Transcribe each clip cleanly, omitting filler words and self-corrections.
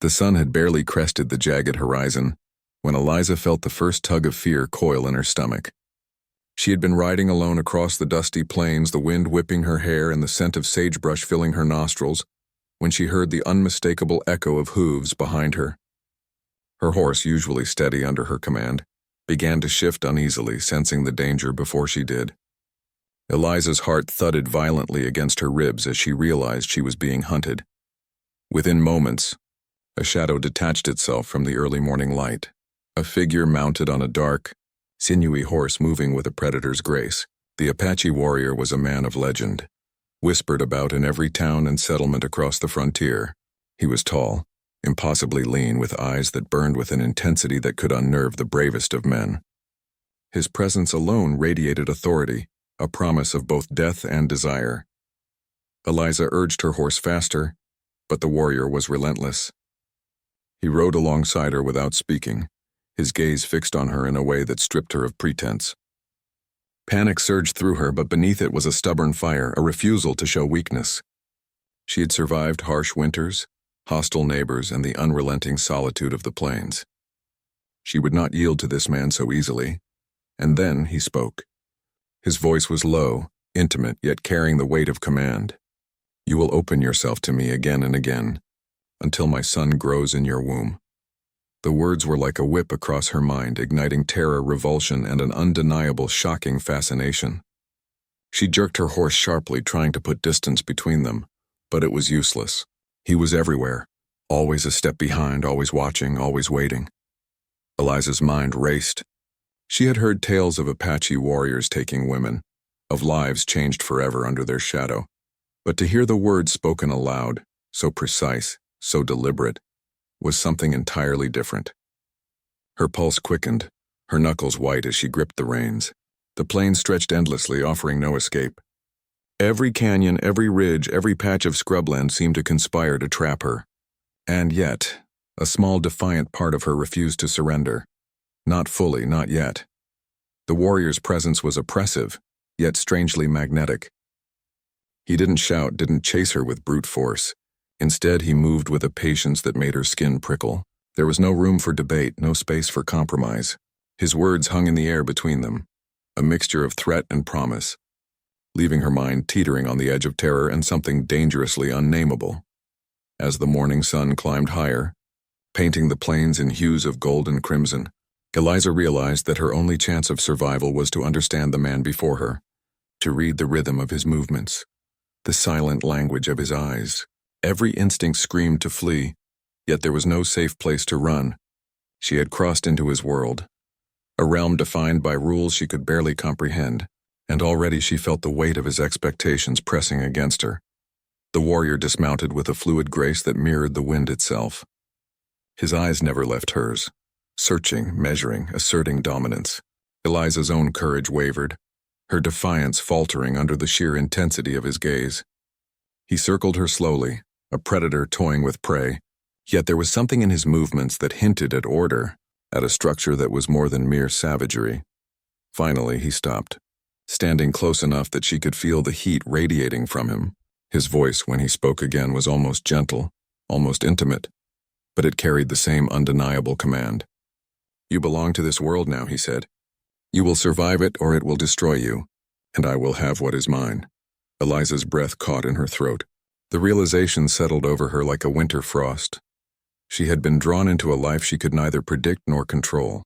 The sun had barely crested the jagged horizon when Eliza felt the first tug of fear coil in her stomach. She had been riding alone across the dusty plains, the wind whipping her hair and the scent of sagebrush filling her nostrils, when she heard the unmistakable echo of hooves behind her. Her horse, usually steady under her command, began to shift uneasily, sensing the danger before she did. Eliza's heart thudded violently against her ribs as she realized she was being hunted. Within moments, a shadow detached itself from the early morning light, a figure mounted on a dark, sinewy horse moving with a predator's grace. The Apache warrior was a man of legend, whispered about in every town and settlement across the frontier. He was tall, impossibly lean, with eyes that burned with an intensity that could unnerve the bravest of men. His presence alone radiated authority, a promise of both death and desire. Eliza urged her horse faster, but the warrior was relentless. He rode alongside her without speaking, his gaze fixed on her in a way that stripped her of pretense. Panic surged through her, but beneath it was a stubborn fire, a refusal to show weakness. She had survived harsh winters, hostile neighbors, and the unrelenting solitude of the plains. She would not yield to this man so easily, and then he spoke. His voice was low, intimate, yet carrying the weight of command. "You will open yourself to me again and again, until my son grows in your womb." The words were like a whip across her mind, igniting terror, revulsion, and an undeniable, shocking fascination. She jerked her horse sharply, trying to put distance between them, but it was useless. He was everywhere, always a step behind, always watching, always waiting. Eliza's mind raced. She had heard tales of Apache warriors taking women, of lives changed forever under their shadow. But to hear the words spoken aloud, so precise, so deliberate, was something entirely different. Her pulse quickened, her knuckles white as she gripped the reins. The plain stretched endlessly, offering no escape. Every canyon, every ridge, every patch of scrubland seemed to conspire to trap her. And yet, a small defiant part of her refused to surrender. Not fully, not yet. The warrior's presence was oppressive, yet strangely magnetic. He didn't shout, didn't chase her with brute force. Instead, he moved with a patience that made her skin prickle. There was no room for debate, no space for compromise. His words hung in the air between them, a mixture of threat and promise, leaving her mind teetering on the edge of terror and something dangerously unnameable. As the morning sun climbed higher, painting the plains in hues of gold and crimson, Eliza realized that her only chance of survival was to understand the man before her, to read the rhythm of his movements, the silent language of his eyes. Every instinct screamed to flee, yet there was no safe place to run. She had crossed into his world, a realm defined by rules she could barely comprehend, and already she felt the weight of his expectations pressing against her. The warrior dismounted with a fluid grace that mirrored the wind itself. His eyes never left hers, searching, measuring, asserting dominance. Eliza's own courage wavered, her defiance faltering under the sheer intensity of his gaze. He circled her slowly, a predator toying with prey, yet there was something in his movements that hinted at order, at a structure that was more than mere savagery. Finally, he stopped, standing close enough that she could feel the heat radiating from him. His voice, when he spoke again, was almost gentle, almost intimate, but it carried the same undeniable command. "You belong to this world now," he said. "You will survive it or it will destroy you, and I will have what is mine." Eliza's breath caught in her throat. The realization settled over her like a winter frost. She had been drawn into a life she could neither predict nor control.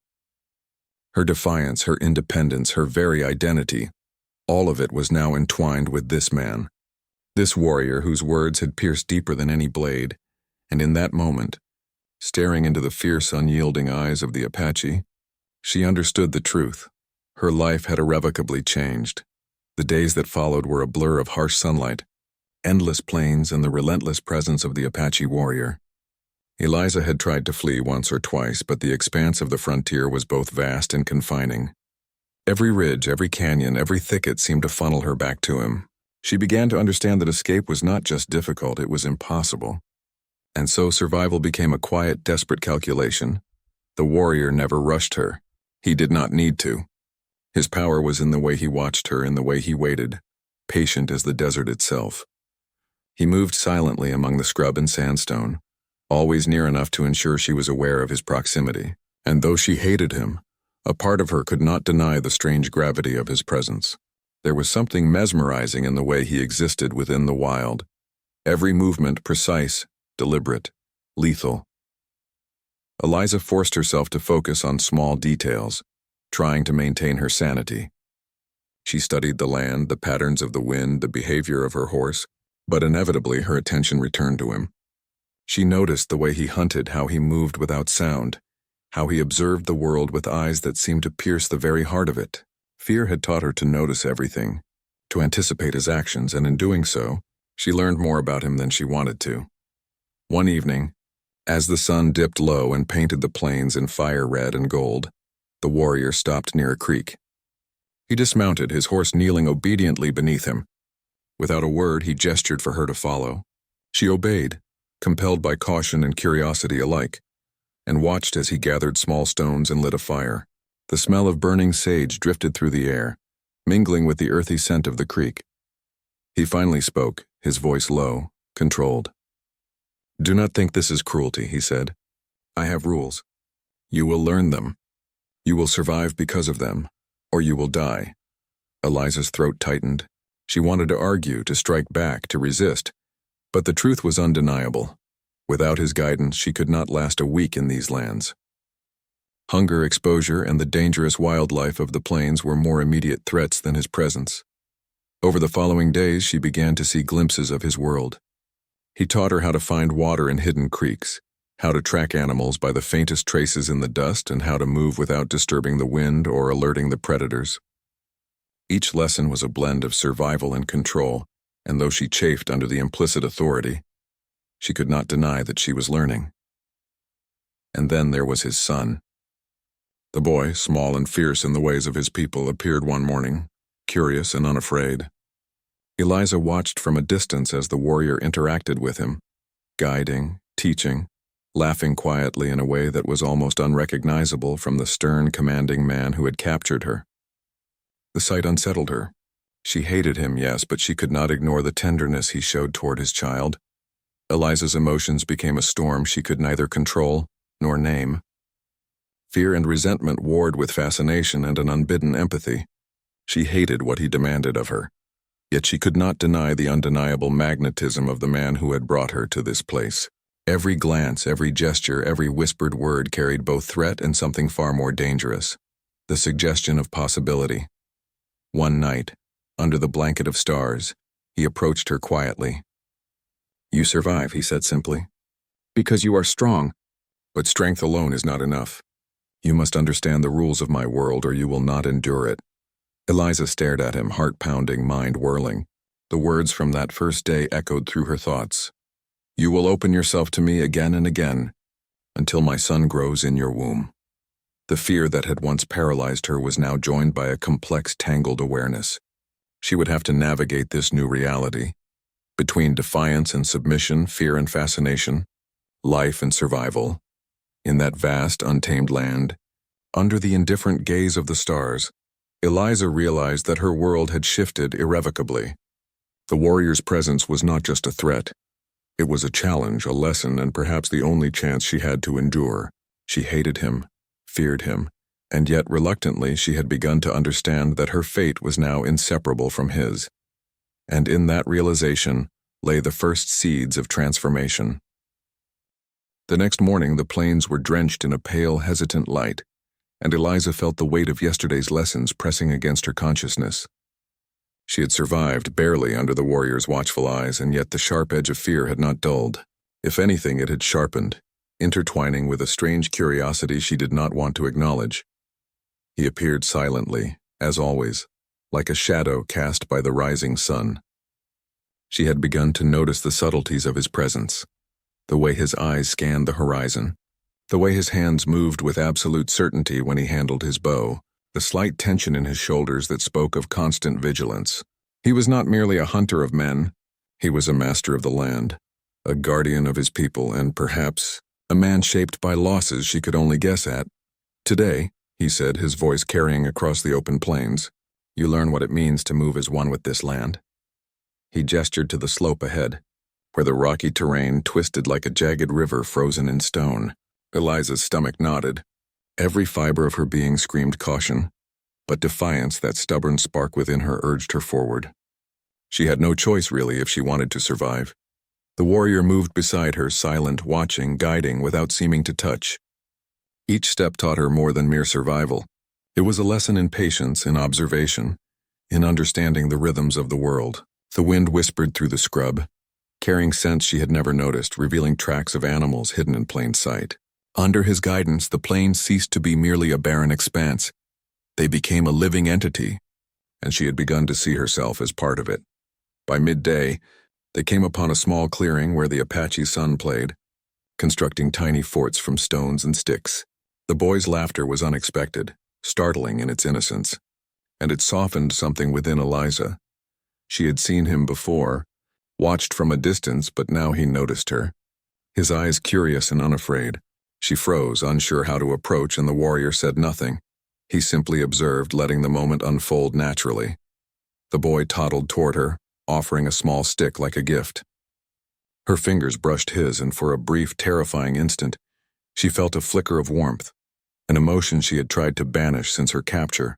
Her defiance, her independence, her very identity, all of it was now entwined with this man, this warrior whose words had pierced deeper than any blade, and in that moment, staring into the fierce, unyielding eyes of the Apache, she understood the truth. Her life had irrevocably changed. The days that followed were a blur of harsh sunlight, endless plains, and the relentless presence of the Apache warrior. Eliza had tried to flee once or twice, but the expanse of the frontier was both vast and confining. Every ridge, every canyon, every thicket seemed to funnel her back to him. She began to understand that escape was not just difficult, it was impossible. And so survival became a quiet, desperate calculation. The warrior never rushed her. He did not need to. His power was in the way he watched her, in the way he waited, patient as the desert itself. He moved silently among the scrub and sandstone, always near enough to ensure she was aware of his proximity. And though she hated him, a part of her could not deny the strange gravity of his presence. There was something mesmerizing in the way he existed within the wild, every movement precise, deliberate, lethal. Eliza forced herself to focus on small details, trying to maintain her sanity. She studied the land, the patterns of the wind, the behavior of her horse, but inevitably her attention returned to him. She noticed the way he hunted, how he moved without sound, how he observed the world with eyes that seemed to pierce the very heart of it. Fear had taught her to notice everything, to anticipate his actions, and in doing so, she learned more about him than she wanted to. One evening, as the sun dipped low and painted the plains in fire red and gold, the warrior stopped near a creek. He dismounted, his horse kneeling obediently beneath him. Without a word, he gestured for her to follow. She obeyed, compelled by caution and curiosity alike, and watched as he gathered small stones and lit a fire. The smell of burning sage drifted through the air, mingling with the earthy scent of the creek. He finally spoke, his voice low, controlled. "Do not think this is cruelty," he said. "I have rules. You will learn them. You will survive because of them, or you will die." Eliza's throat tightened. She wanted to argue, to strike back, to resist, but the truth was undeniable. Without his guidance, she could not last a week in these lands. Hunger, exposure, and the dangerous wildlife of the plains were more immediate threats than his presence. Over the following days, she began to see glimpses of his world. He taught her how to find water in hidden creeks, how to track animals by the faintest traces in the dust, and how to move without disturbing the wind or alerting the predators. Each lesson was a blend of survival and control, and though she chafed under the implicit authority, she could not deny that she was learning. And then there was his son. The boy, small and fierce in the ways of his people, appeared one morning, curious and unafraid. Eliza watched from a distance as the warrior interacted with him, guiding, teaching, laughing quietly in a way that was almost unrecognizable from the stern, commanding man who had captured her. The sight unsettled her. She hated him, yes, but she could not ignore the tenderness he showed toward his child. Eliza's emotions became a storm she could neither control nor name. Fear and resentment warred with fascination and an unbidden empathy. She hated what he demanded of her, yet she could not deny the undeniable magnetism of the man who had brought her to this place. Every glance, every gesture, every whispered word carried both threat and something far more dangerous, the suggestion of possibility. One night, under the blanket of stars, he approached her quietly. "You survive," he said simply, "because you are strong. But strength alone is not enough. You must understand the rules of my world or you will not endure it." Eliza stared at him, heart pounding, mind whirling. The words from that first day echoed through her thoughts. "You will open yourself to me again and again, until my son grows in your womb." The fear that had once paralyzed her was now joined by a complex, tangled awareness. She would have to navigate this new reality, between defiance and submission, fear and fascination, life and survival. In that vast, untamed land, under the indifferent gaze of the stars, Eliza realized that her world had shifted irrevocably. The warrior's presence was not just a threat. It was a challenge, a lesson, and perhaps the only chance she had to endure. She hated him, feared him, and yet reluctantly she had begun to understand that her fate was now inseparable from his. And in that realization lay the first seeds of transformation. The next morning the plains were drenched in a pale, hesitant light, and Eliza felt the weight of yesterday's lessons pressing against her consciousness. She had survived barely under the warrior's watchful eyes, and yet the sharp edge of fear had not dulled. If anything, it had sharpened, intertwining with a strange curiosity she did not want to acknowledge. He appeared silently, as always, like a shadow cast by the rising sun. She had begun to notice the subtleties of his presence, the way his eyes scanned the horizon, the way his hands moved with absolute certainty when he handled his bow, the slight tension in his shoulders that spoke of constant vigilance. He was not merely a hunter of men, he was a master of the land, a guardian of his people, and perhaps a man shaped by losses she could only guess at. "Today," he said, his voice carrying across the open plains, "you learn what it means to move as one with this land." He gestured to the slope ahead. where the rocky terrain twisted like a jagged river frozen in stone. Eliza's stomach nodded. Every fiber of her being screamed caution, but defiance, that stubborn spark within her, urged her forward. She had no choice, really, if she wanted to survive. The warrior moved beside her, silent, watching, guiding, without seeming to touch. Each step taught her more than mere survival. It was a lesson in patience, in observation, in understanding the rhythms of the world. The wind whispered through the scrub, carrying scents she had never noticed, revealing tracks of animals hidden in plain sight. Under his guidance, the plains ceased to be merely a barren expanse. They became a living entity, and she had begun to see herself as part of it. By midday, they came upon a small clearing where the Apache sun played, constructing tiny forts from stones and sticks. The boy's laughter was unexpected, startling in its innocence, and it softened something within Eliza. She had seen him before, watched from a distance, but now he noticed her, his eyes curious and unafraid. She froze, unsure how to approach, and the warrior said nothing. He simply observed, letting the moment unfold naturally. The boy toddled toward her, offering a small stick like a gift. Her fingers brushed his, and for a brief, terrifying instant, she felt a flicker of warmth, an emotion she had tried to banish since her capture.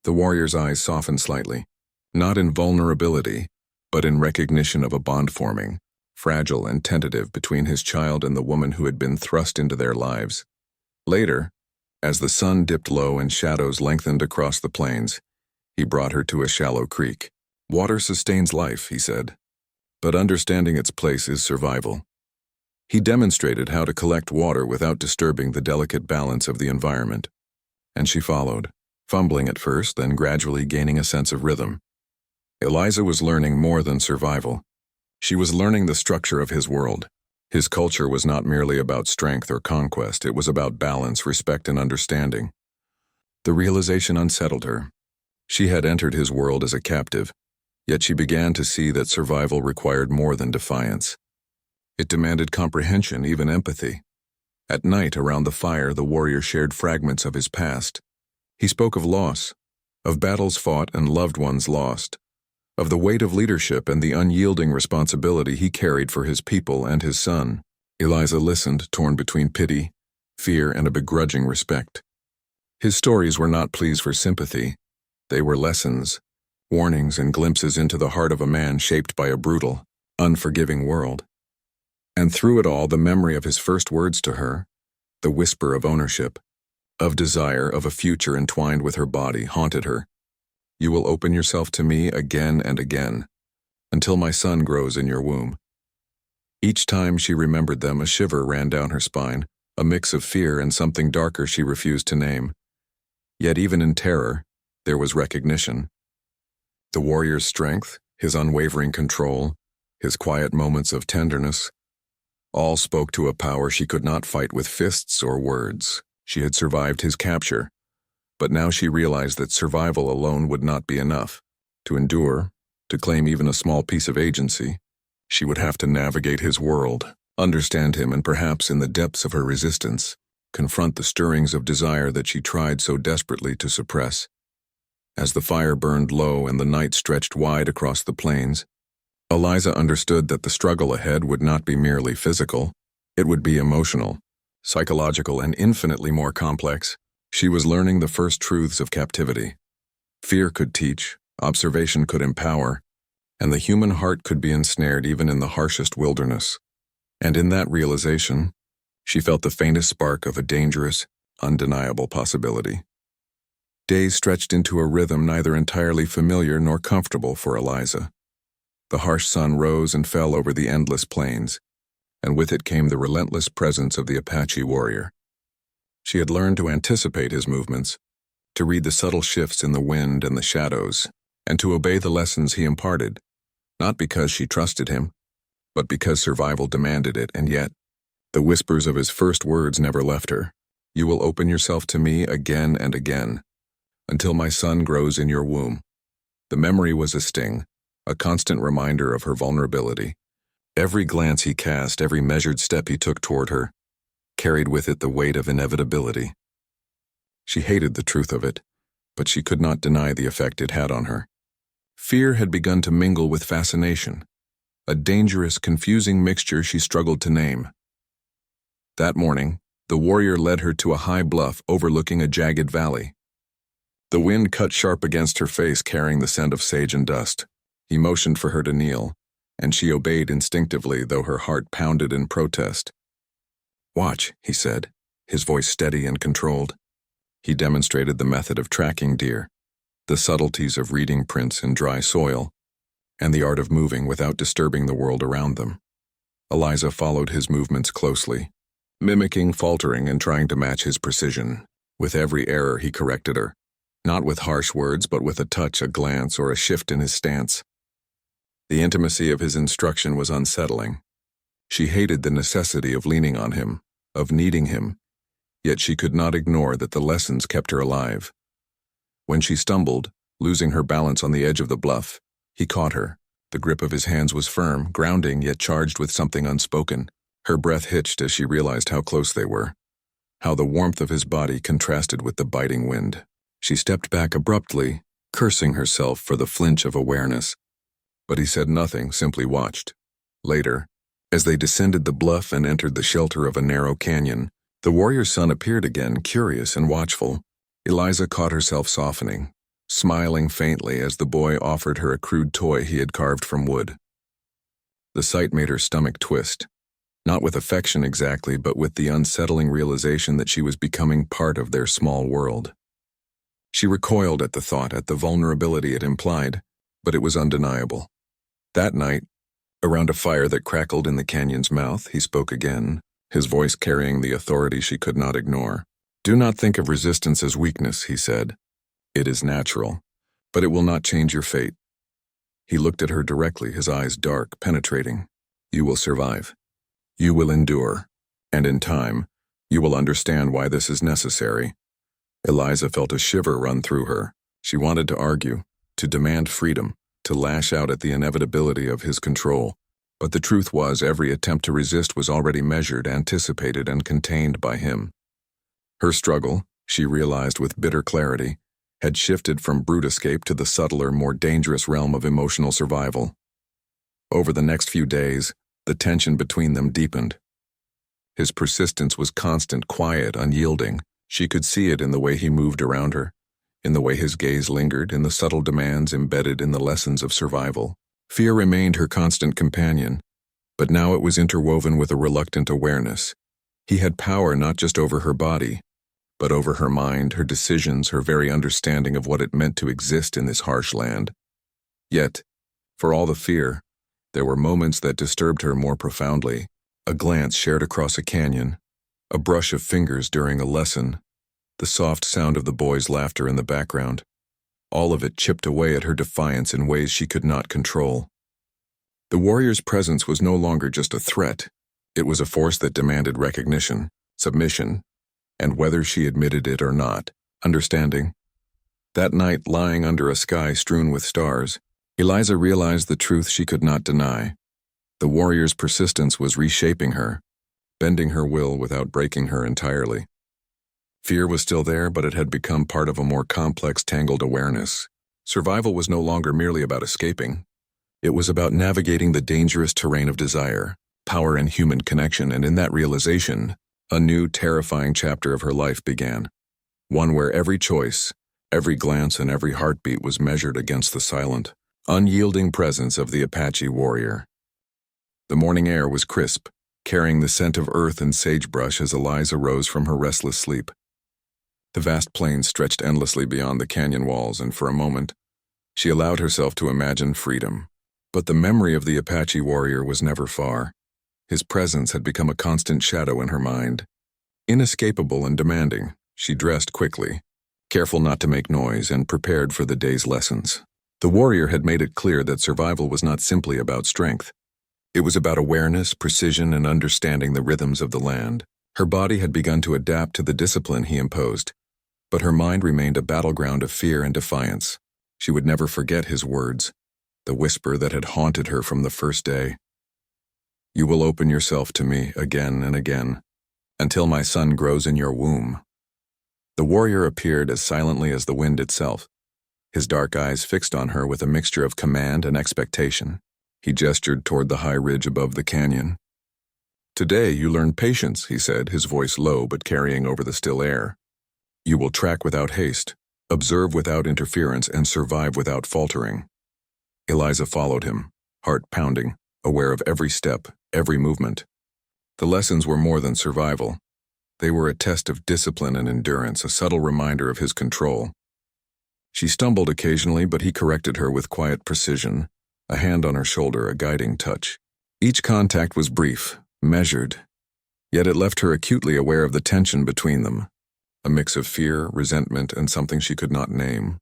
The warrior's eyes softened slightly, not in vulnerability, but in recognition of a bond forming, fragile and tentative, between his child and the woman who had been thrust into their lives. Later, as the sun dipped low and shadows lengthened across the plains, he brought her to a shallow creek. "Water sustains life," he said, "but understanding its place is survival." He demonstrated how to collect water without disturbing the delicate balance of the environment, and she followed, fumbling at first, then gradually gaining a sense of rhythm. Eliza was learning more than survival. She was learning the structure of his world. His culture was not merely about strength or conquest, it was about balance, respect, and understanding. The realization unsettled her. She had entered his world as a captive, yet she began to see that survival required more than defiance. It demanded comprehension, even empathy. At night, around the fire, the warrior shared fragments of his past. He spoke of loss, of battles fought and loved ones lost, of the weight of leadership and the unyielding responsibility he carried for his people and his son. Eliza listened, torn between pity, fear, and a begrudging respect. His stories were not pleas for sympathy. They were lessons, warnings, and glimpses into the heart of a man shaped by a brutal, unforgiving world. And through it all, the memory of his first words to her, the whisper of ownership, of desire, of a future entwined with her body, haunted her. "You will open yourself to me again and again, until my son grows in your womb." Each time she remembered them, a shiver ran down her spine, a mix of fear and something darker she refused to name. Yet even in terror, there was recognition. The warrior's strength, his unwavering control, his quiet moments of tenderness, all spoke to a power she could not fight with fists or words. She had survived his capture, but now she realized that survival alone would not be enough. To endure, to claim even a small piece of agency, she would have to navigate his world, understand him, and perhaps in the depths of her resistance, confront the stirrings of desire that she tried so desperately to suppress. As the fire burned low and the night stretched wide across the plains, Eliza understood that the struggle ahead would not be merely physical. It would be emotional, psychological, and infinitely more complex. She was learning the first truths of captivity. Fear could teach, observation could empower, and the human heart could be ensnared even in the harshest wilderness. And in that realization, she felt the faintest spark of a dangerous, undeniable possibility. Days stretched into a rhythm neither entirely familiar nor comfortable for Eliza. The harsh sun rose and fell over the endless plains, and with it came the relentless presence of the Apache warrior. She had learned to anticipate his movements, to read the subtle shifts in the wind and the shadows, and to obey the lessons he imparted, not because she trusted him, but because survival demanded it. And yet, the whispers of his first words never left her. "You will open yourself to me again and again, until my son grows in your womb." The memory was a sting, a constant reminder of her vulnerability. Every glance he cast, every measured step he took toward her, carried with it the weight of inevitability. She hated the truth of it, but she could not deny the effect it had on her. Fear had begun to mingle with fascination. a dangerous, confusing mixture she struggled to name. That morning, the warrior led her to a high bluff overlooking a jagged valley. The wind cut sharp against her face, carrying the scent of sage and dust. He motioned for her to kneel, and she obeyed instinctively, though her heart pounded in protest. "Watch," he said, his voice steady and controlled. He demonstrated the method of tracking deer, the subtleties of reading prints in dry soil, and the art of moving without disturbing the world around them. Eliza followed his movements closely, mimicking, faltering, and trying to match his precision. With every error, he corrected her, not with harsh words, but with a touch, a glance, or a shift in his stance. The intimacy of his instruction was unsettling. She hated the necessity of leaning on him, of needing him, yet she could not ignore that the lessons kept her alive. When she stumbled, losing her balance on the edge of the bluff, he caught her. The grip of his hands was firm, grounding, yet charged with something unspoken. Her breath hitched as she realized how close they were, how the warmth of his body contrasted with the biting wind. She stepped back abruptly, cursing herself for the flinch of awareness. But he said nothing, simply watched. Later, as they descended the bluff and entered the shelter of a narrow canyon, the warrior's son appeared again, curious and watchful. Eliza caught herself softening, smiling faintly as the boy offered her a crude toy he had carved from wood. The sight made her stomach twist, not with affection exactly, but with the unsettling realization that she was becoming part of their small world. She recoiled at the thought, at the vulnerability it implied, but it was undeniable. That night, around a fire that crackled in the canyon's mouth, he spoke again, his voice carrying the authority she could not ignore. "Do not think of resistance as weakness," he said. "It is natural, but it will not change your fate." He looked at her directly, his eyes dark, penetrating. "You will survive. You will endure. And in time, you will understand why this is necessary." Eliza felt a shiver run through her. She wanted to argue, to demand freedom, to lash out at the inevitability of his control. But the truth was, every attempt to resist was already measured, anticipated, and contained by him. Her struggle, she realized with bitter clarity, had shifted from brute escape to the subtler, more dangerous realm of emotional survival. Over the next few days, the tension between them deepened. His persistence was constant, quiet, unyielding. She could see it in the way he moved around her, in the way his gaze lingered, in the subtle demands embedded in the lessons of survival. Fear remained her constant companion, but now it was interwoven with a reluctant awareness. He had power not just over her body, but over her mind, her decisions, her very understanding of what it meant to exist in this harsh land. Yet, for all the fear, there were moments that disturbed her more profoundly. A glance shared across a canyon, a brush of fingers during a lesson, the soft sound of the boys' laughter in the background. All of it chipped away at her defiance in ways she could not control. The warrior's presence was no longer just a threat. It was a force that demanded recognition, submission, and whether she admitted it or not, understanding. That night, lying under a sky strewn with stars, Eliza realized the truth she could not deny. The warrior's persistence was reshaping her, bending her will without breaking her entirely. Fear was still there, but it had become part of a more complex, tangled awareness. Survival was no longer merely about escaping. It was about navigating the dangerous terrain of desire, power, and human connection, and in that realization, a new, terrifying chapter of her life began. One where every choice, every glance, and every heartbeat was measured against the silent, unyielding presence of the Apache warrior. The morning air was crisp, carrying the scent of earth and sagebrush as Eliza rose from her restless sleep. The vast plains stretched endlessly beyond the canyon walls, and for a moment, she allowed herself to imagine freedom. But the memory of the Apache warrior was never far. His presence had become a constant shadow in her mind. Inescapable and demanding, she dressed quickly, careful not to make noise, and prepared for the day's lessons. The warrior had made it clear that survival was not simply about strength. It was about awareness, precision, and understanding the rhythms of the land. Her body had begun to adapt to the discipline he imposed, but her mind remained a battleground of fear and defiance. She would never forget his words, the whisper that had haunted her from the first day. "You will open yourself to me again and again, until my son grows in your womb." The warrior appeared as silently as the wind itself, his dark eyes fixed on her with a mixture of command and expectation. He gestured toward the high ridge above the canyon. "Today you learn patience," he said, his voice low but carrying over the still air. "You will track without haste, observe without interference, and survive without faltering." Eliza followed him, heart pounding, aware of every step, every movement. The lessons were more than survival. They were a test of discipline and endurance, a subtle reminder of his control. She stumbled occasionally, but he corrected her with quiet precision, a hand on her shoulder, a guiding touch. Each contact was brief, measured, yet it left her acutely aware of the tension between them, a mix of fear, resentment, and something she could not name.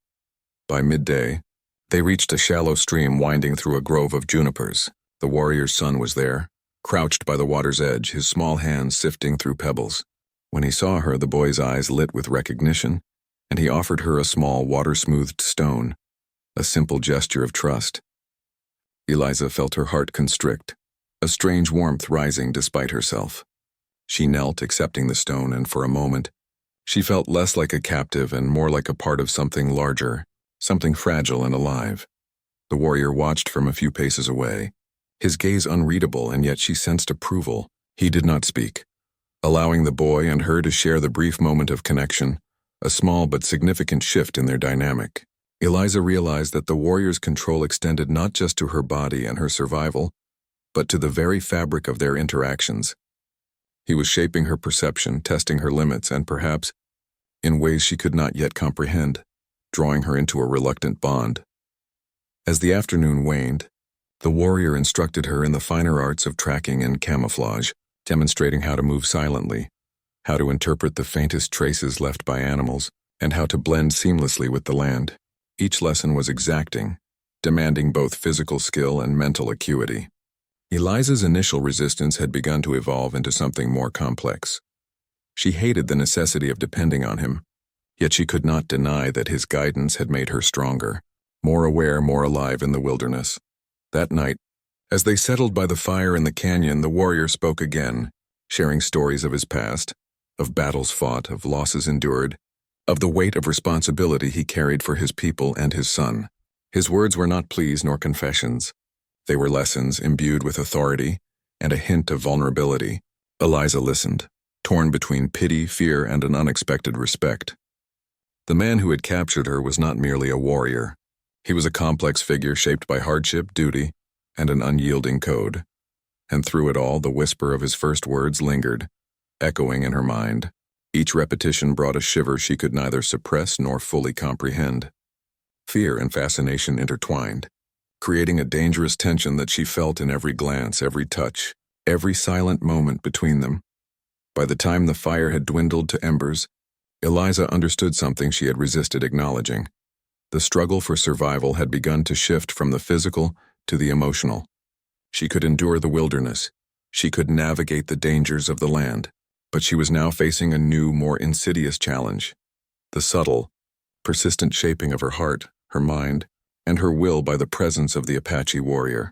By midday, they reached a shallow stream winding through a grove of junipers. The warrior's son was there, crouched by the water's edge, his small hands sifting through pebbles. When he saw her, the boy's eyes lit with recognition, and he offered her a small, water-smoothed stone, a simple gesture of trust. Eliza felt her heart constrict, a strange warmth rising despite herself. She knelt, accepting the stone, and for a moment, she felt less like a captive and more like a part of something larger, something fragile and alive. The warrior watched from a few paces away, his gaze unreadable, and yet she sensed approval. He did not speak, allowing the boy and her to share the brief moment of connection, a small but significant shift in their dynamic. Eliza realized that the warrior's control extended not just to her body and her survival, but to the very fabric of their interactions. He was shaping her perception, testing her limits, and perhaps, in ways she could not yet comprehend, drawing her into a reluctant bond. As the afternoon waned, the warrior instructed her in the finer arts of tracking and camouflage, demonstrating how to move silently, how to interpret the faintest traces left by animals, and how to blend seamlessly with the land. Each lesson was exacting, demanding both physical skill and mental acuity. Eliza's initial resistance had begun to evolve into something more complex. She hated the necessity of depending on him, yet she could not deny that his guidance had made her stronger, more aware, more alive in the wilderness. That night, as they settled by the fire in the canyon, the warrior spoke again, sharing stories of his past, of battles fought, of losses endured, of the weight of responsibility he carried for his people and his son. His words were not pleas nor confessions. They were lessons imbued with authority and a hint of vulnerability. Eliza listened, torn between pity, fear, and an unexpected respect. The man who had captured her was not merely a warrior. He was a complex figure shaped by hardship, duty, and an unyielding code. And through it all, the whisper of his first words lingered, echoing in her mind. Each repetition brought a shiver she could neither suppress nor fully comprehend. Fear and fascination intertwined, creating a dangerous tension that she felt in every glance, every touch, every silent moment between them. By the time the fire had dwindled to embers, Eliza understood something she had resisted acknowledging. The struggle for survival had begun to shift from the physical to the emotional. She could endure the wilderness. She could navigate the dangers of the land. But she was now facing a new, more insidious challenge. The subtle, persistent shaping of her heart, her mind, and her will by the presence of the Apache warrior.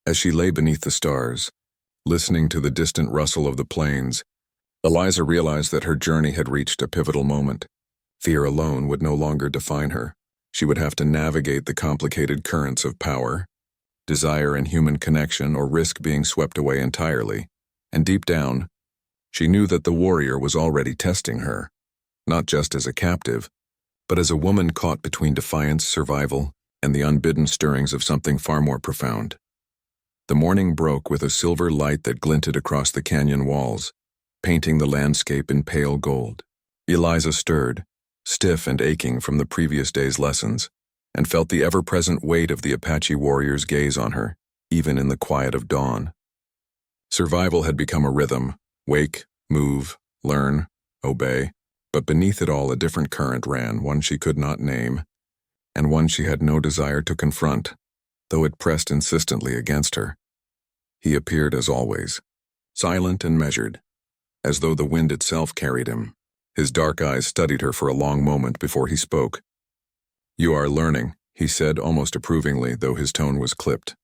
As she lay beneath the stars, listening to the distant rustle of the plains, Eliza realized that her journey had reached a pivotal moment. Fear alone would no longer define her. She would have to navigate the complicated currents of power, desire and human connection, or risk being swept away entirely. And deep down, she knew that the warrior was already testing her, not just as a captive, but as a woman caught between defiance, survival, and the unbidden stirrings of something far more profound. The morning broke with a silver light that glinted across the canyon walls, painting the landscape in pale gold. Eliza stirred, stiff and aching from the previous day's lessons, and felt the ever-present weight of the Apache warrior's gaze on her, even in the quiet of dawn. Survival had become a rhythm. Wake, move, learn, obey, but beneath it all a different current ran, one she could not name, and one she had no desire to confront, though it pressed insistently against her. He appeared as always, silent and measured, as though the wind itself carried him. His dark eyes studied her for a long moment before he spoke. "You are learning," he said almost approvingly, though his tone was clipped.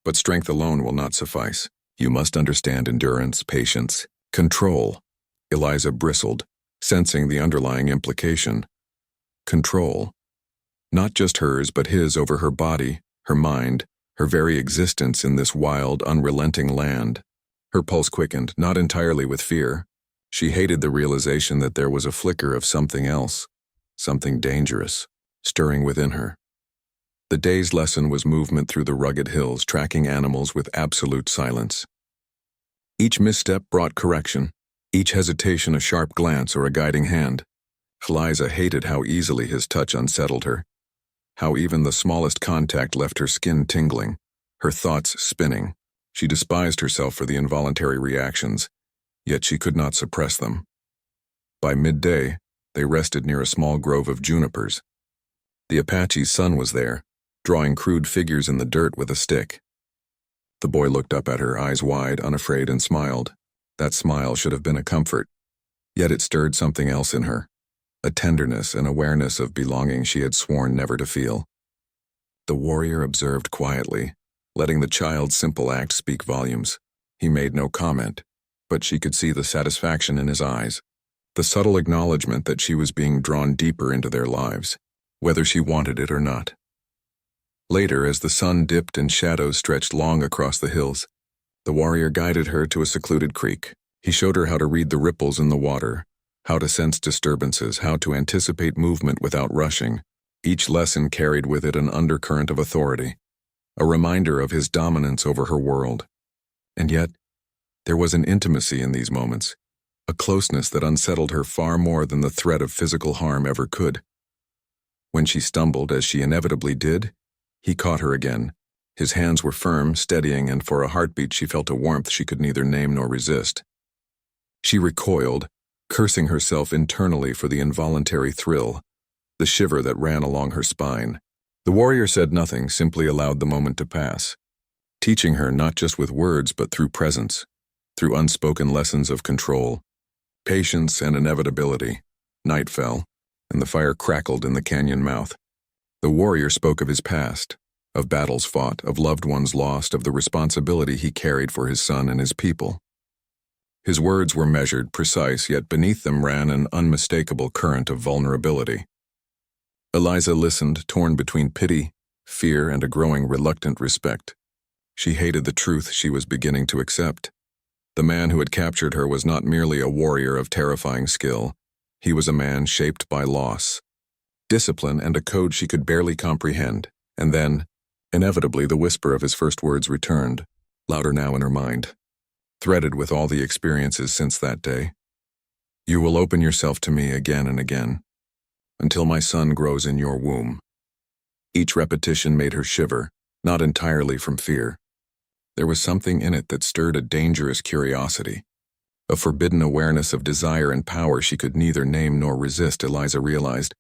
"But strength alone will not suffice. You must understand endurance, patience, control." Eliza bristled, sensing the underlying implication. Control. Not just hers, but his over her body, her mind, her very existence in this wild, unrelenting land. Her pulse quickened, not entirely with fear. She hated the realization that there was a flicker of something else, something dangerous, stirring within her. The day's lesson was movement through the rugged hills, tracking animals with absolute silence. Each misstep brought correction, each hesitation a sharp glance or a guiding hand. Eliza hated how easily his touch unsettled her, how even the smallest contact left her skin tingling, her thoughts spinning. She despised herself for the involuntary reactions, yet she could not suppress them. By midday, they rested near a small grove of junipers. The Apache's son was there, drawing crude figures in the dirt with a stick. The boy looked up at her, eyes wide, unafraid, and smiled. That smile should have been a comfort, yet it stirred something else in her, a tenderness and awareness of belonging she had sworn never to feel. The warrior observed quietly, letting the child's simple act speak volumes. He made no comment, but she could see the satisfaction in his eyes, the subtle acknowledgement that she was being drawn deeper into their lives, whether she wanted it or not. Later, as the sun dipped and shadows stretched long across the hills, the warrior guided her to a secluded creek. He showed her how to read the ripples in the water, how to sense disturbances, how to anticipate movement without rushing. Each lesson carried with it an undercurrent of authority, a reminder of his dominance over her world. And yet, there was an intimacy in these moments, a closeness that unsettled her far more than the threat of physical harm ever could. When she stumbled, as she inevitably did, he caught her again. His hands were firm, steadying, and for a heartbeat she felt a warmth she could neither name nor resist. She recoiled, cursing herself internally for the involuntary thrill, the shiver that ran along her spine. The warrior said nothing, simply allowed the moment to pass, teaching her not just with words but through presence, through unspoken lessons of control, patience, and inevitability. Night fell, and the fire crackled in the canyon mouth. The warrior spoke of his past, of battles fought, of loved ones lost, of the responsibility he carried for his son and his people. His words were measured, precise, yet beneath them ran an unmistakable current of vulnerability. Eliza listened, torn between pity, fear, and a growing reluctant respect. She hated the truth she was beginning to accept. The man who had captured her was not merely a warrior of terrifying skill. He was a man shaped by loss, discipline, and a code she could barely comprehend. And then, inevitably, the whisper of his first words returned, louder now in her mind, threaded with all the experiences since that day. "You will open yourself to me again and again, until my son grows in your womb." Each repetition made her shiver, not entirely from fear. There was something in it that stirred a dangerous curiosity, a forbidden awareness of desire and power she could neither name nor resist. Eliza realized,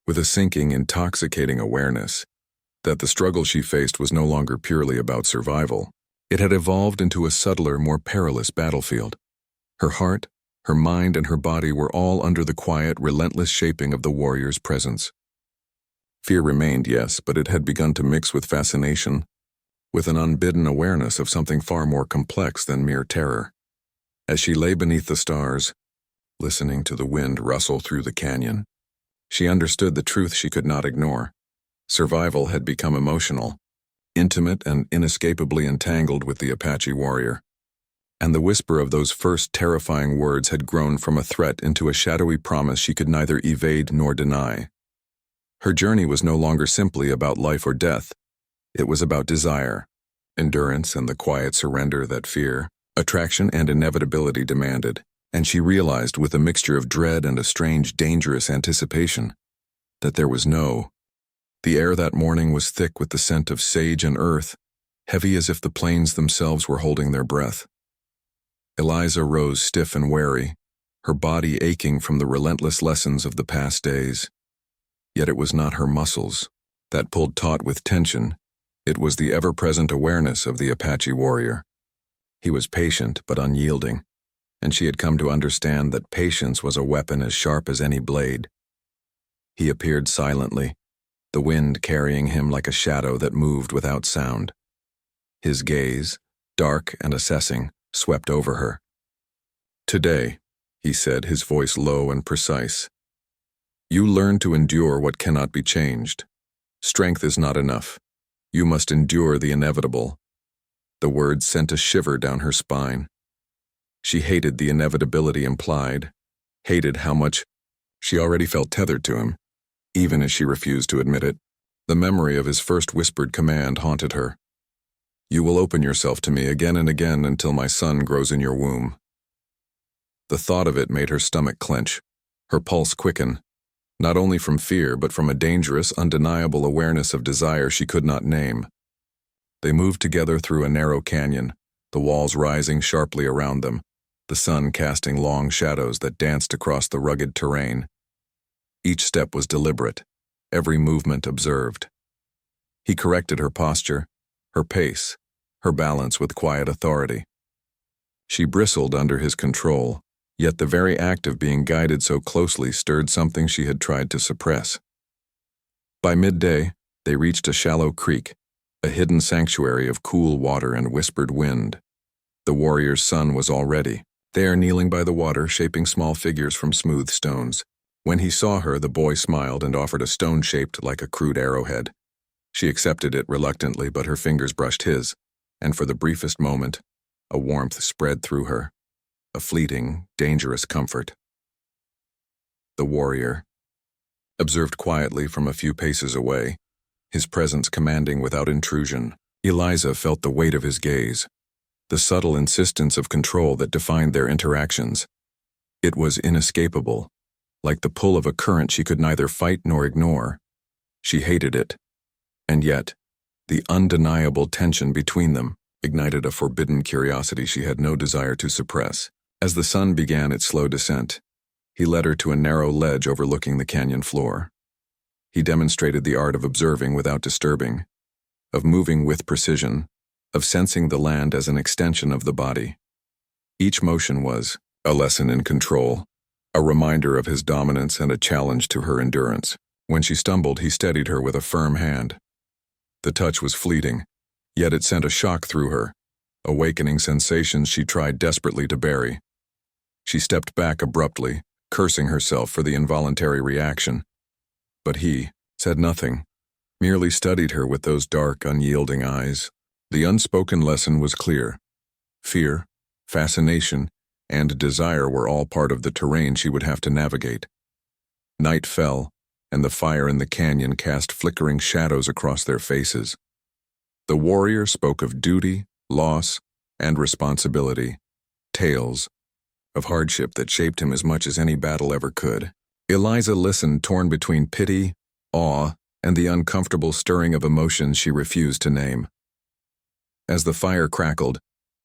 with a sinking, intoxicating awareness, that the struggle she faced was no longer purely about survival. It had evolved into a subtler, more perilous battlefield. Her heart, her mind, and her body were all under the quiet, relentless shaping of the warrior's presence. Fear remained, yes, but it had begun to mix with fascination, with an unbidden awareness of something far more complex than mere terror. As she lay beneath the stars, listening to the wind rustle through the canyon, she understood the truth she could not ignore. Survival had become emotional, intimate, and inescapably entangled with the Apache warrior. And the whisper of those first terrifying words had grown from a threat into a shadowy promise she could neither evade nor deny. Her journey was no longer simply about life or death. It was about desire, endurance, and the quiet surrender that fear, attraction, and inevitability demanded. And she realized, with a mixture of dread and a strange, dangerous anticipation, that there was no. The air that morning was thick with the scent of sage and earth, heavy as if the plains themselves were holding their breath. Eliza rose stiff and wary, her body aching from the relentless lessons of the past days. Yet it was not her muscles that pulled taut with tension. It was the ever-present awareness of the Apache warrior. He was patient but unyielding, and she had come to understand that patience was a weapon as sharp as any blade. He appeared silently, the wind carrying him like a shadow that moved without sound. His gaze, dark and assessing, swept over her. "Today," he said, his voice low and precise, "you learn to endure what cannot be changed. Strength is not enough. You must endure the inevitable. The words sent a shiver down her spine. She hated the inevitability implied, hated how much she already felt tethered to him, even as she refused to admit it. The memory of his first whispered command haunted her. You will open yourself to me again and again until my son grows in your womb. The thought of it made her stomach clench, her pulse quicken, not only from fear but from a dangerous, undeniable awareness of desire she could not name. They moved together through a narrow canyon, the walls rising sharply around them, the sun casting long shadows that danced across the rugged terrain. Each step was deliberate, every movement observed. He corrected her posture, her pace, her balance with quiet authority. She bristled under his control, yet the very act of being guided so closely stirred something she had tried to suppress. By midday, they reached a shallow creek, a hidden sanctuary of cool water and whispered wind. The warrior's son was already there, kneeling by the water, shaping small figures from smooth stones. When he saw her, the boy smiled and offered a stone shaped like a crude arrowhead. She accepted it reluctantly, but her fingers brushed his, and for the briefest moment, a warmth spread through her, a fleeting, dangerous comfort. The warrior observed quietly from a few paces away, his presence commanding without intrusion. Eliza felt the weight of his gaze, the subtle insistence of control that defined their interactions. It was inescapable, like the pull of a current she could neither fight nor ignore. She hated it, and yet, the undeniable tension between them ignited a forbidden curiosity she had no desire to suppress. As the sun began its slow descent, he led her to a narrow ledge overlooking the canyon floor. He demonstrated the art of observing without disturbing, of moving with precision, of sensing the land as an extension of the body. Each motion was a lesson in control, a reminder of his dominance and a challenge to her endurance. When she stumbled, he steadied her with a firm hand. The touch was fleeting, yet it sent a shock through her, awakening sensations she tried desperately to bury. She stepped back abruptly, cursing herself for the involuntary reaction. But he said nothing, merely studied her with those dark, unyielding eyes. The unspoken lesson was clear. Fear, fascination, and desire were all part of the terrain she would have to navigate. Night fell, and the fire in the canyon cast flickering shadows across their faces. The warrior spoke of duty, loss, and responsibility, tales of hardship that shaped him as much as any battle ever could. Eliza listened, torn between pity, awe, and the uncomfortable stirring of emotions she refused to name. As the fire crackled,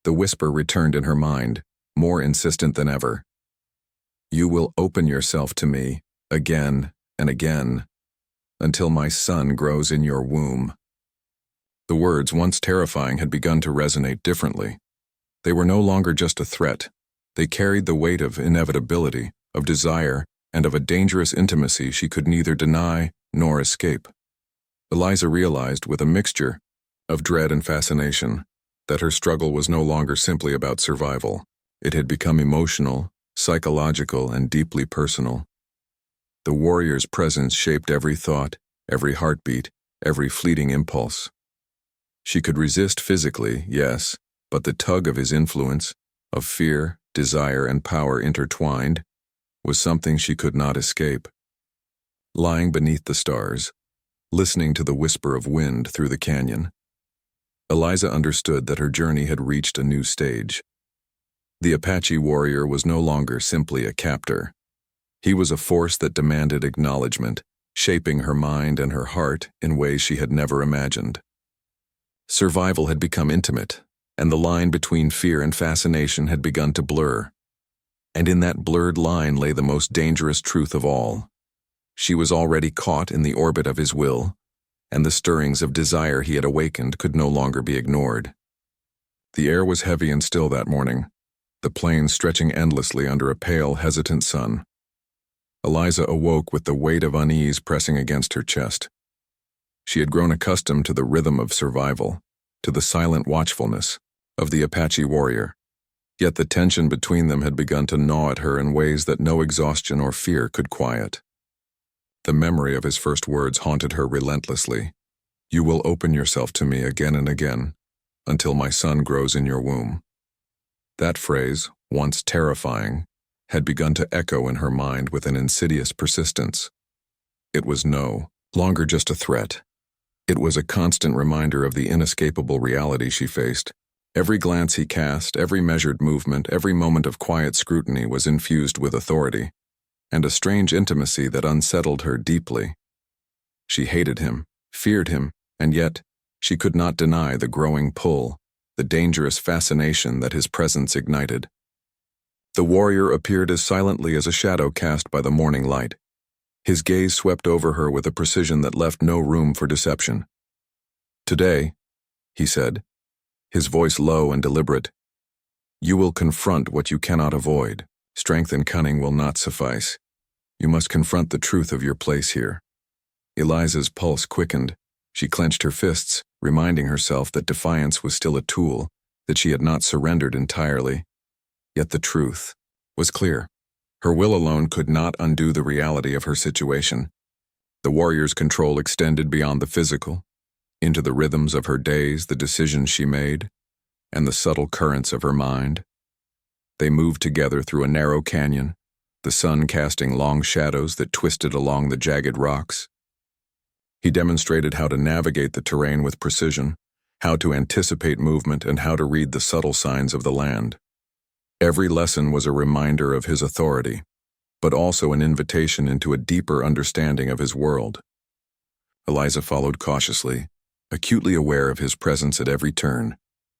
the whisper returned in her mind, more insistent than ever. You will open yourself to me, again and again, until my son grows in your womb. The words, once terrifying, had begun to resonate differently. They were no longer just a threat. They carried the weight of inevitability, of desire, and of a dangerous intimacy she could neither deny nor escape. Eliza realized, with a mixture of dread and fascination, that her struggle was no longer simply about survival. It had become emotional, psychological, and deeply personal. The warrior's presence shaped every thought, every heartbeat, every fleeting impulse. She could resist physically, yes, but the tug of his influence, of fear, desire, and power intertwined, was something she could not escape. Lying beneath the stars, listening to the whisper of wind through the canyon, Eliza understood that her journey had reached a new stage. The Apache warrior was no longer simply a captor. He was a force that demanded acknowledgement, shaping her mind and her heart in ways she had never imagined. Survival had become intimate, and the line between fear and fascination had begun to blur. And in that blurred line lay the most dangerous truth of all. She was already caught in the orbit of his will, and the stirrings of desire he had awakened could no longer be ignored. The air was heavy and still that morning, the plains stretching endlessly under a pale, hesitant sun. Eliza awoke with the weight of unease pressing against her chest. She had grown accustomed to the rhythm of survival, to the silent watchfulness of the Apache warrior. Yet the tension between them had begun to gnaw at her in ways that no exhaustion or fear could quiet. The memory of his first words haunted her relentlessly. You will open yourself to me again and again, until my son grows in your womb. That phrase, once terrifying, had begun to echo in her mind with an insidious persistence. It was no longer just a threat. It was a constant reminder of the inescapable reality she faced. Every glance he cast, every measured movement, every moment of quiet scrutiny was infused with authority, and a strange intimacy that unsettled her deeply. She hated him, feared him, and yet she could not deny the growing pull, the dangerous fascination that his presence ignited. The warrior appeared as silently as a shadow cast by the morning light. His gaze swept over her with a precision that left no room for deception. "Today," he said, his voice low and deliberate, "you will confront what you cannot avoid. Strength and cunning will not suffice. You must confront the truth of your place here." Eliza's pulse quickened. She clenched her fists, reminding herself that defiance was still a tool, that she had not surrendered entirely. Yet the truth was clear. Her will alone could not undo the reality of her situation. The warrior's control extended beyond the physical, into the rhythms of her days, the decisions she made, and the subtle currents of her mind. They moved together through a narrow canyon, the sun casting long shadows that twisted along the jagged rocks. He demonstrated how to navigate the terrain with precision, how to anticipate movement, and how to read the subtle signs of the land. Every lesson was a reminder of his authority, but also an invitation into a deeper understanding of his world. Eliza followed cautiously, acutely aware of his presence at every turn,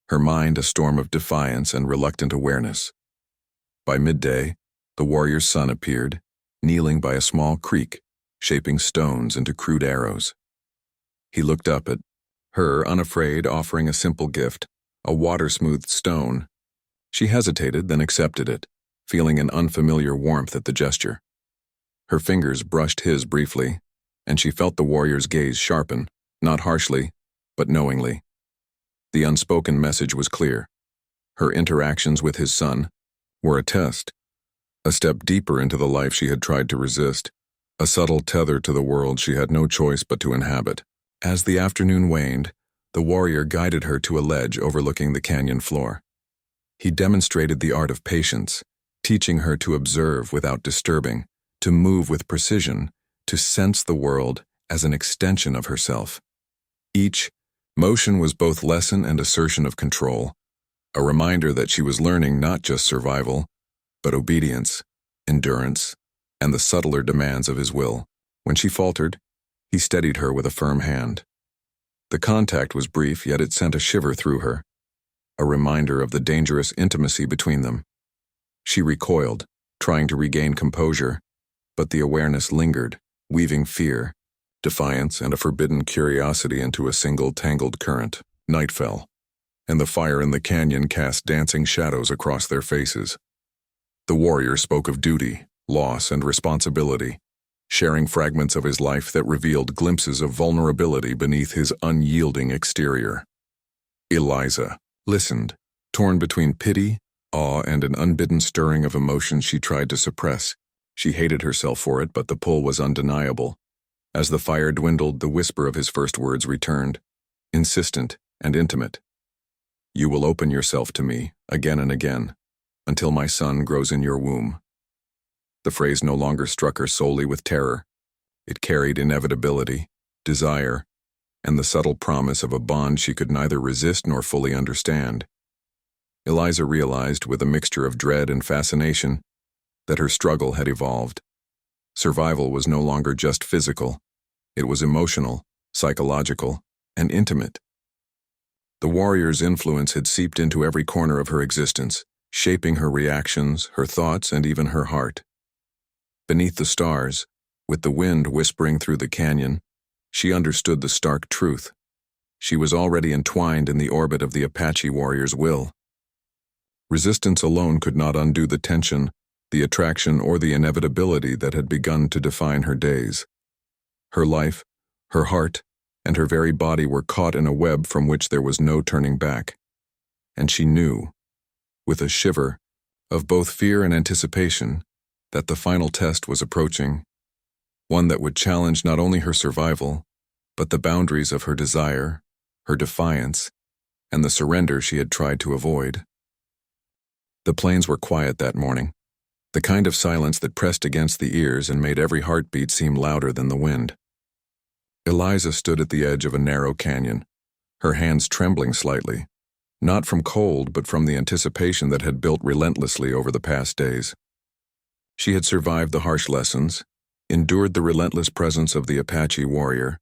her mind a storm of defiance and reluctant awareness. By midday, the warrior's son appeared, kneeling by a small creek, shaping stones into crude arrows. He looked up at her, unafraid, offering a simple gift, a water-smoothed stone. She hesitated, then accepted it, feeling an unfamiliar warmth at the gesture. Her fingers brushed his briefly, and she felt the warrior's gaze sharpen, not harshly, but knowingly. The unspoken message was clear. Her interactions with his son were a test, a step deeper into the life she had tried to resist, a subtle tether to the world she had no choice but to inhabit. As the afternoon waned, the warrior guided her to a ledge overlooking the canyon floor. He demonstrated the art of patience, teaching her to observe without disturbing, to move with precision, to sense the world as an extension of herself. Each motion was both lesson and assertion of control, a reminder that she was learning not just survival, but obedience, endurance, and the subtler demands of his will. When she faltered, he steadied her with a firm hand. The contact was brief, yet it sent a shiver through her, a reminder of the dangerous intimacy between them. She recoiled, trying to regain composure, but the awareness lingered, weaving fear, defiance, and a forbidden curiosity into a single tangled current. Night fell, and the fire in the canyon cast dancing shadows across their faces. The warrior spoke of duty, loss, and responsibility, sharing fragments of his life that revealed glimpses of vulnerability beneath his unyielding exterior. Eliza listened, torn between pity, awe, and an unbidden stirring of emotion she tried to suppress. She hated herself for it, but the pull was undeniable. As the fire dwindled, the whisper of his first words returned, insistent and intimate. "You will open yourself to me, again and again, until my son grows in your womb." The phrase no longer struck her solely with terror. It carried inevitability, desire, and the subtle promise of a bond she could neither resist nor fully understand. Eliza realized, with a mixture of dread and fascination, that her struggle had evolved. Survival was no longer just physical. It was emotional, psychological, and intimate. The warrior's influence had seeped into every corner of her existence, shaping her reactions, her thoughts, and even her heart. Beneath the stars, with the wind whispering through the canyon, she understood the stark truth. She was already entwined in the orbit of the Apache warrior's will. Resistance alone could not undo the tension, the attraction, or the inevitability that had begun to define her days. Her life, her heart, and her very body were caught in a web from which there was no turning back. And she knew, with a shiver, of both fear and anticipation, that the final test was approaching, one that would challenge not only her survival, but the boundaries of her desire, her defiance, and the surrender she had tried to avoid. The plains were quiet that morning, the kind of silence that pressed against the ears and made every heartbeat seem louder than the wind. Eliza stood at the edge of a narrow canyon, her hands trembling slightly, not from cold but from the anticipation that had built relentlessly over the past days. She had survived the harsh lessons, endured the relentless presence of the Apache warrior,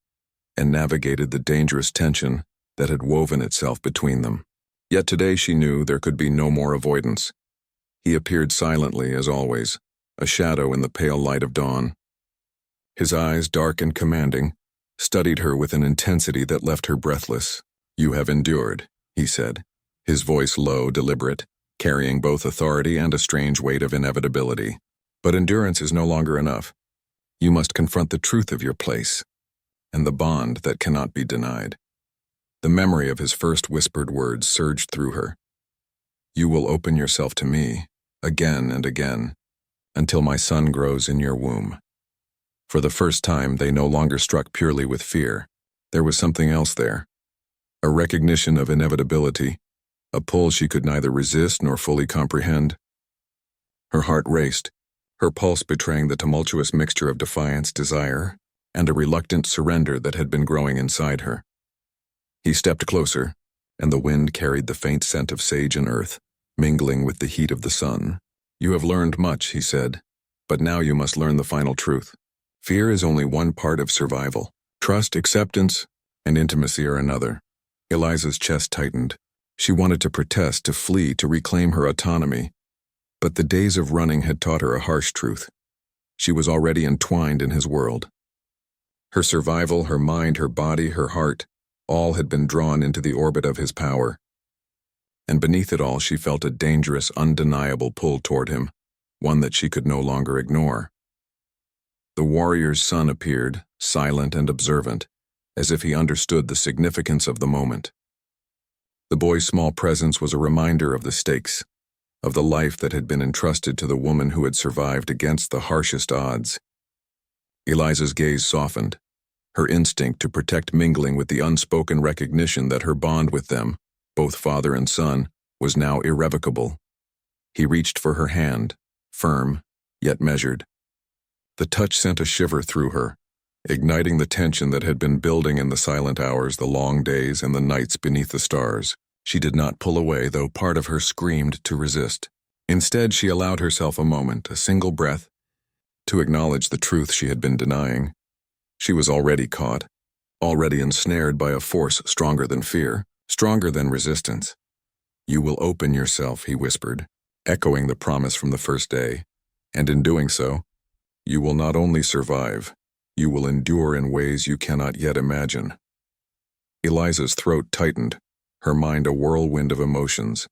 and navigated the dangerous tension that had woven itself between them. Yet today she knew there could be no more avoidance. He appeared silently, as always, a shadow in the pale light of dawn. His eyes, dark and commanding, studied her with an intensity that left her breathless. "You have endured," he said, his voice low, deliberate, carrying both authority and a strange weight of inevitability. "But endurance is no longer enough. You must confront the truth of your place, and the bond that cannot be denied." The memory of his first whispered words surged through her. "You will open yourself to me, again and again, until my son grows in your womb." For the first time, they no longer struck purely with fear. There was something else there. A recognition of inevitability, a pull she could neither resist nor fully comprehend. Her heart raced, her pulse betraying the tumultuous mixture of defiance, desire, and a reluctant surrender that had been growing inside her. He stepped closer, and the wind carried the faint scent of sage and earth, mingling with the heat of the sun. "You have learned much," he said, "but now you must learn the final truth. Fear is only one part of survival. Trust, acceptance, and intimacy are another." Eliza's chest tightened. She wanted to protest, to flee, to reclaim her autonomy. But the days of running had taught her a harsh truth. She was already entwined in his world. Her survival, her mind, her body, her heart, all had been drawn into the orbit of his power. And beneath it all, she felt a dangerous, undeniable pull toward him, one that she could no longer ignore. The warrior's son appeared, silent and observant, as if he understood the significance of the moment. The boy's small presence was a reminder of the stakes, of the life that had been entrusted to the woman who had survived against the harshest odds. Eliza's gaze softened, her instinct to protect mingling with the unspoken recognition that her bond with them, both father and son, was now irrevocable. He reached for her hand, firm, yet measured. The touch sent a shiver through her, igniting the tension that had been building in the silent hours, the long days, and the nights beneath the stars. She did not pull away, though part of her screamed to resist. Instead, she allowed herself a moment, a single breath, to acknowledge the truth she had been denying. She was already caught, already ensnared by a force stronger than fear, stronger than resistance. "You will open yourself," he whispered, echoing the promise from the first day, "and in doing so, you will not only survive, you will endure in ways you cannot yet imagine." Eliza's throat tightened, her mind a whirlwind of emotions.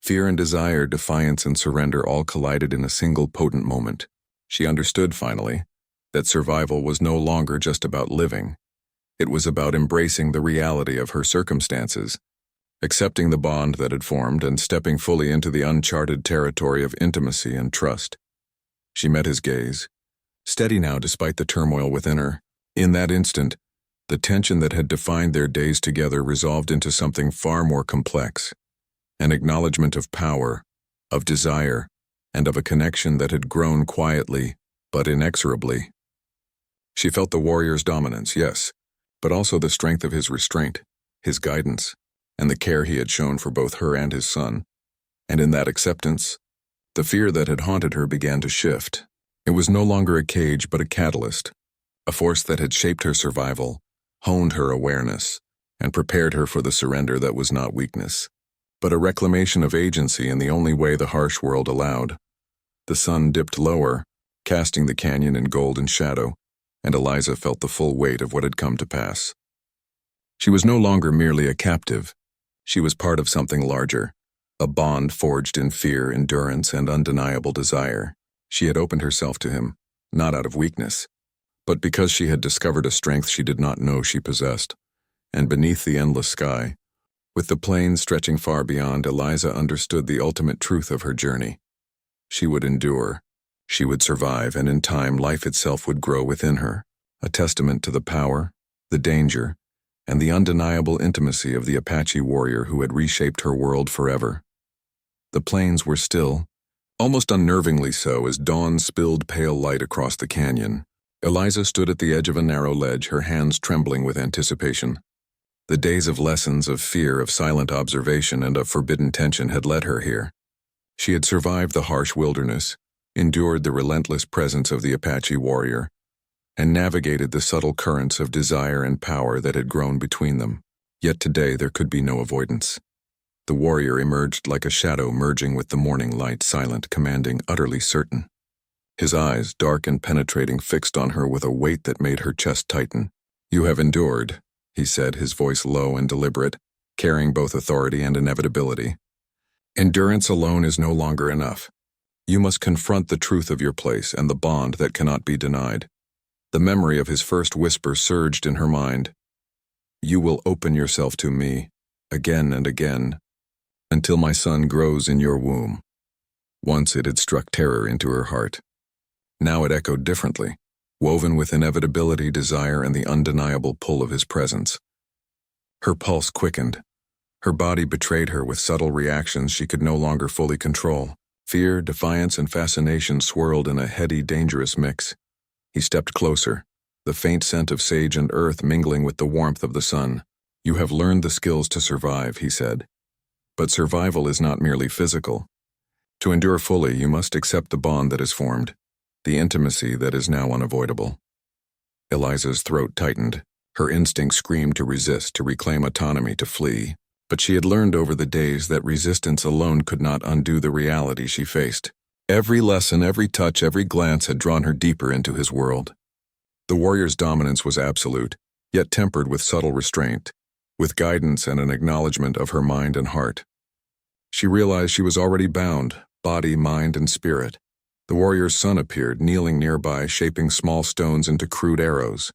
Fear and desire, defiance and surrender all collided in a single potent moment. She understood, finally, that survival was no longer just about living. It was about embracing the reality of her circumstances, accepting the bond that had formed and stepping fully into the uncharted territory of intimacy and trust. She met his gaze, steady now despite the turmoil within her. In that instant, the tension that had defined their days together resolved into something far more complex, an acknowledgement of power, of desire, and of a connection that had grown quietly, but inexorably. She felt the warrior's dominance, yes, but also the strength of his restraint, his guidance, and the care he had shown for both her and his son. And in that acceptance, the fear that had haunted her began to shift. It was no longer a cage but a catalyst, a force that had shaped her survival, honed her awareness, and prepared her for the surrender that was not weakness, but a reclamation of agency in the only way the harsh world allowed. The sun dipped lower, casting the canyon in golden shadow, and Eliza felt the full weight of what had come to pass. She was no longer merely a captive. She was part of something larger, a bond forged in fear, endurance, and undeniable desire. She had opened herself to him, not out of weakness, but because she had discovered a strength she did not know she possessed. And beneath the endless sky, with the plains stretching far beyond, Eliza understood the ultimate truth of her journey. She would endure, she would survive, and in time life itself would grow within her, a testament to the power, the danger, and the undeniable intimacy of the Apache warrior who had reshaped her world forever. The plains were still, almost unnervingly so, as dawn spilled pale light across the canyon. Eliza stood at the edge of a narrow ledge, her hands trembling with anticipation. The days of lessons, of fear, of silent observation, and of forbidden tension had led her here. She had survived the harsh wilderness, endured the relentless presence of the Apache warrior, and navigated the subtle currents of desire and power that had grown between them. Yet today there could be no avoidance. The warrior emerged like a shadow merging with the morning light, silent, commanding, utterly certain. His eyes, dark and penetrating, fixed on her with a weight that made her chest tighten. "You have endured," he said, his voice low and deliberate, carrying both authority and inevitability. "Endurance alone is no longer enough. You must confront the truth of your place and the bond that cannot be denied." The memory of his first whisper surged in her mind. "You will open yourself to me, again and again, until my son grows in your womb." Once it had struck terror into her heart. Now it echoed differently, woven with inevitability, desire, and the undeniable pull of his presence. Her pulse quickened. Her body betrayed her with subtle reactions she could no longer fully control. Fear, defiance, and fascination swirled in a heady, dangerous mix. He stepped closer, the faint scent of sage and earth mingling with the warmth of the sun. "You have learned the skills to survive," he said. "But survival is not merely physical. To endure fully, you must accept the bond that is formed, the intimacy that is now unavoidable." Eliza's throat tightened. Her instinct screamed to resist, to reclaim autonomy, to flee. But she had learned over the days that resistance alone could not undo the reality she faced. Every lesson, every touch, every glance had drawn her deeper into his world. The warrior's dominance was absolute, yet tempered with subtle restraint, with guidance and an acknowledgement of her mind and heart. She realized she was already bound, body, mind, and spirit. The warrior's son appeared, kneeling nearby, shaping small stones into crude arrows.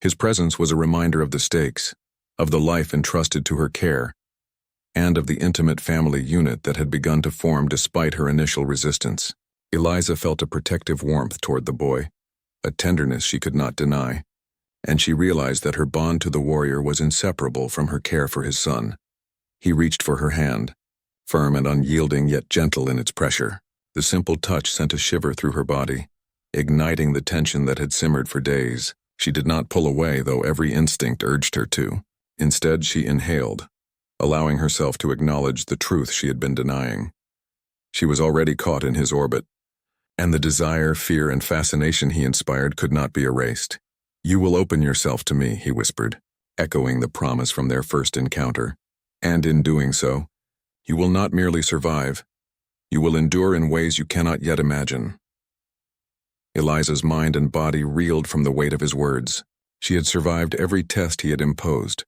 His presence was a reminder of the stakes, of the life entrusted to her care, and of the intimate family unit that had begun to form despite her initial resistance. Eliza felt a protective warmth toward the boy, a tenderness she could not deny, and she realized that her bond to the warrior was inseparable from her care for his son. He reached for her hand, firm and unyielding yet gentle in its pressure. The simple touch sent a shiver through her body, igniting the tension that had simmered for days. She did not pull away, though every instinct urged her to. Instead, she inhaled, allowing herself to acknowledge the truth she had been denying. She was already caught in his orbit, and the desire, fear, and fascination he inspired could not be erased. "You will open yourself to me," he whispered, echoing the promise from their first encounter. "And in doing so, you will not merely survive, you will endure in ways you cannot yet imagine." Eliza's mind and body reeled from the weight of his words. She had survived every test he had imposed,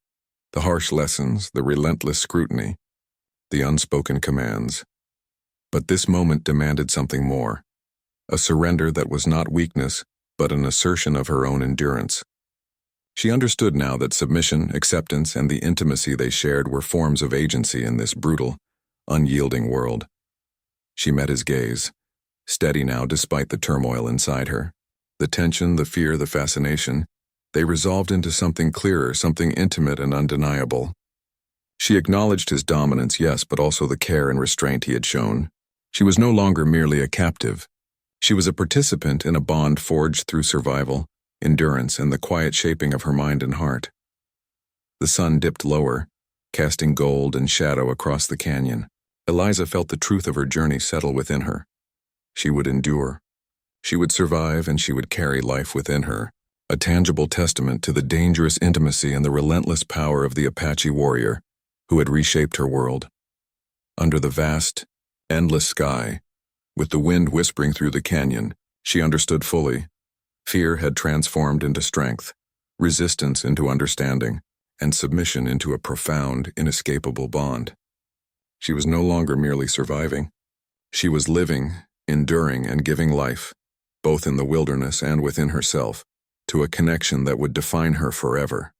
the harsh lessons, the relentless scrutiny, the unspoken commands. But this moment demanded something more, a surrender that was not weakness, but an assertion of her own endurance. She understood now that submission, acceptance, and the intimacy they shared were forms of agency in this brutal, unyielding world. She met his gaze, steady now despite the turmoil inside her. The tension, the fear, the fascination, they resolved into something clearer, something intimate and undeniable. She acknowledged his dominance, yes, but also the care and restraint he had shown. She was no longer merely a captive. She was a participant in a bond forged through survival, endurance, and the quiet shaping of her mind and heart. The sun dipped lower, casting gold and shadow across the canyon. Eliza felt the truth of her journey settle within her. She would endure. She would survive, and she would carry life within her, a tangible testament to the dangerous intimacy and the relentless power of the Apache warrior who had reshaped her world. Under the vast, endless sky, with the wind whispering through the canyon, she understood fully. Fear had transformed into strength, resistance into understanding, and submission into a profound, inescapable bond. She was no longer merely surviving. She was living, enduring, and giving life, both in the wilderness and within herself, to a connection that would define her forever.